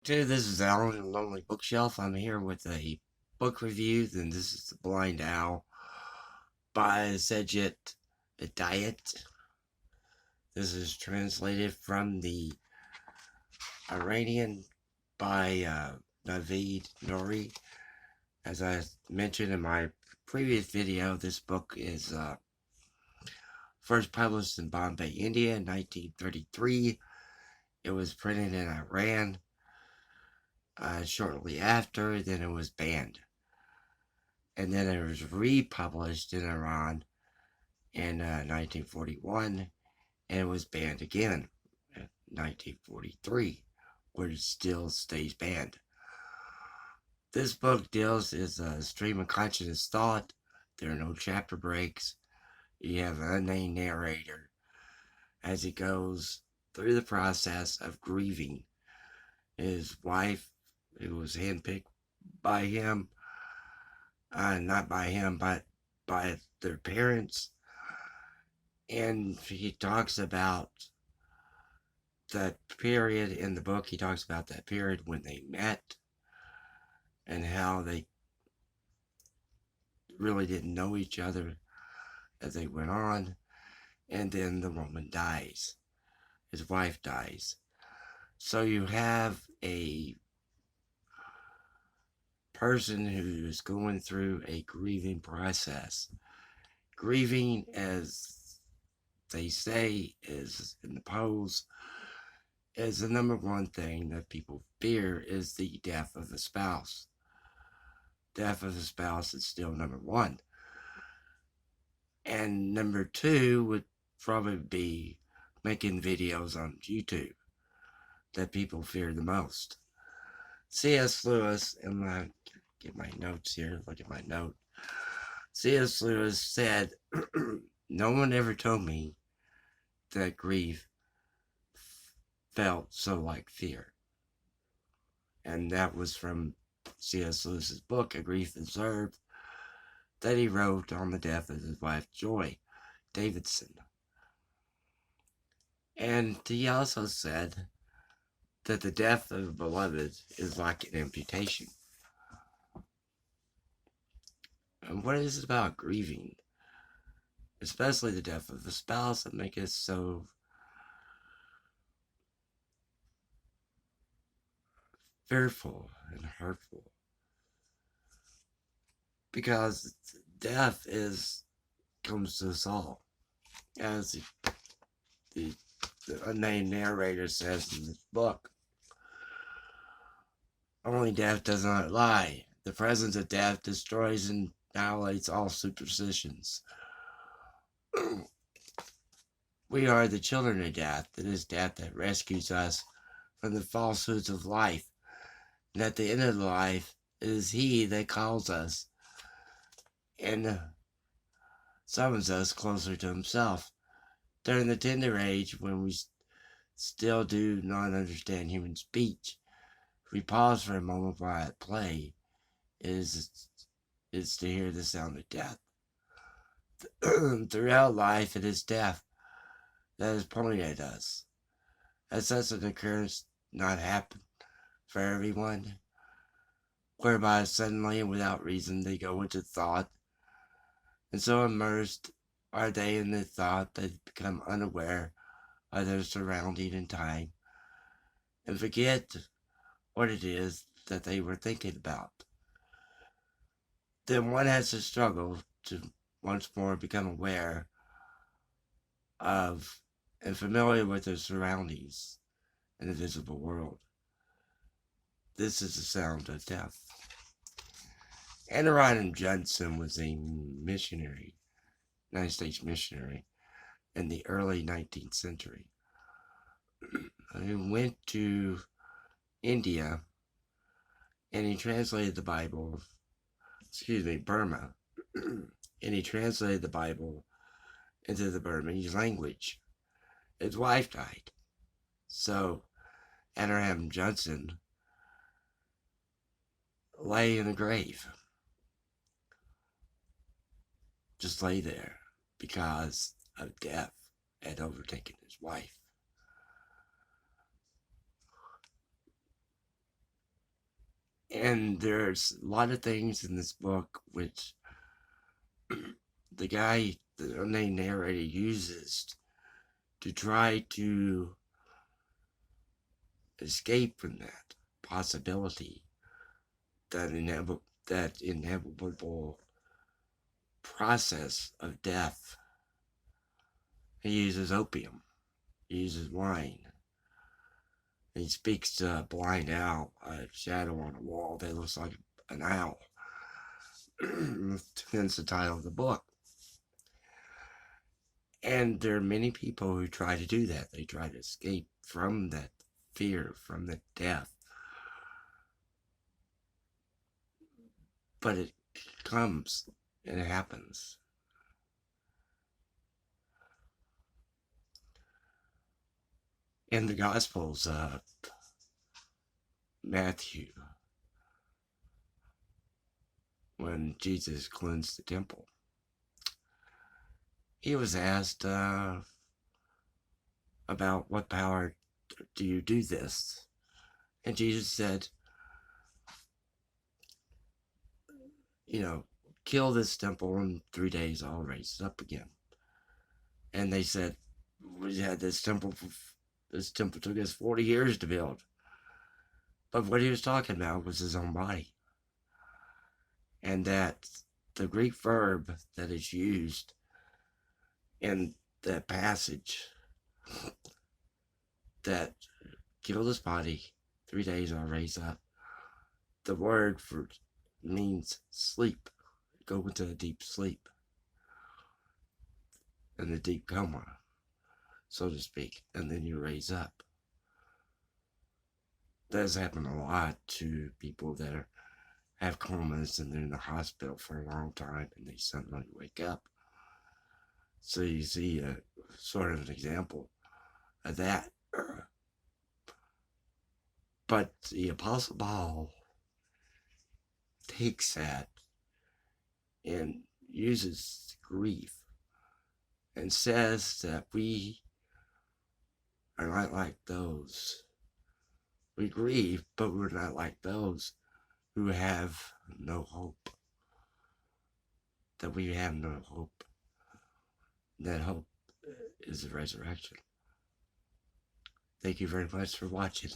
Dude, this is Alan in Lonely Bookshelf. I'm here with a book review, and this is The Blind Owl by Sadegh Hedayat. This is translated from the Iranian by Naveed Nouri. As I mentioned in my previous video, this book is first published in Bombay, India in 1933. It was printed in Iran shortly after, then it was banned. And then it was republished in Iran in 1941, and it was banned again in 1943, where it still stays banned. This book deals is a stream of conscious thought. There are no chapter breaks. You have an unnamed narrator as he goes through the process of grieving his wife, who was handpicked by him, not by him, but by their parents. And he talks about that period in the book. He talks about that period when they met and how they really didn't know each other as they went on. And then the woman dies. His wife dies. So you have a person who is going through a grieving process. Grieving, as they say, is in the polls, is the number one thing that people fear is the death of the spouse. Death of the spouse is still number one. And number two would probably be making videos on YouTube that people fear the most. C.S. Lewis, and I get my notes here, look at my note. C.S. Lewis said, no one ever told me that grief felt so like fear. And that was from C.S. Lewis's book, A Grief Observed, that he wrote on the death of his wife, Joy Davidson. And he also said that the death of a beloved is like an amputation. And what is it about grieving, especially the death of a spouse, that makes it so fearful and hurtful? Because death comes to us all, as the unnamed narrator says in this book. Only death does not lie. The presence of death destroys and annihilates all superstitions. We are the children of death. It is death that rescues us from the falsehoods of life. And at the end of life, it is He that calls us and summons us closer to Himself. During the tender age, when we still do not understand human speech, if we pause for a moment while at play, is to hear the sound of death. Throughout life, it is death that is pointing at us. As such an occurrence not happen for everyone, whereby suddenly and without reason they go into thought, and so immersed are they in the thought they become unaware of their surrounding and time, and forget what it is that they were thinking about. Then one has to struggle to once more become aware of and familiar with their surroundings in the visible world. This is the sound of death. Adoniram Judson was a missionary, United States missionary, in the early 19th century. He went to India and he translated the Bible, Burma, and he translated the Bible into the Burmese language. His wife died. So Adoniram Judson lay in a grave. Just lay there because of death had overtaken his wife. And there's a lot of things in this book which the guy, the unnamed narrator, uses to try to escape from that possibility, that inevitable process of death. He uses opium. He uses wine. He speaks to a blind owl, a shadow on a wall that looks like an owl. Hence the title of the book. And there are many people who try to do that. They try to escape from that fear, from the death. But it comes and it happens. In the Gospels, Matthew, when Jesus cleansed the temple, he was asked about what power do you do this? And Jesus said, kill this temple in 3 days, I'll raise it up again. And they said, we had this temple took us 40 years to build. But what he was talking about was his own body. And that the Greek verb that is used in that passage, that kill this body, 3 days I'll raise up, the word for means sleep. Go into a deep sleep, in a deep coma, so to speak, and then you raise up. That has happened a lot to people that have comas and they're in the hospital for a long time and they suddenly wake up. So you see a sort of an example of that. But the Apostle Paul takes that and uses grief and says that we are not like those. We grieve, but we're not like those who have no hope. That we have no hope. That hope is the resurrection. Thank you very much for watching.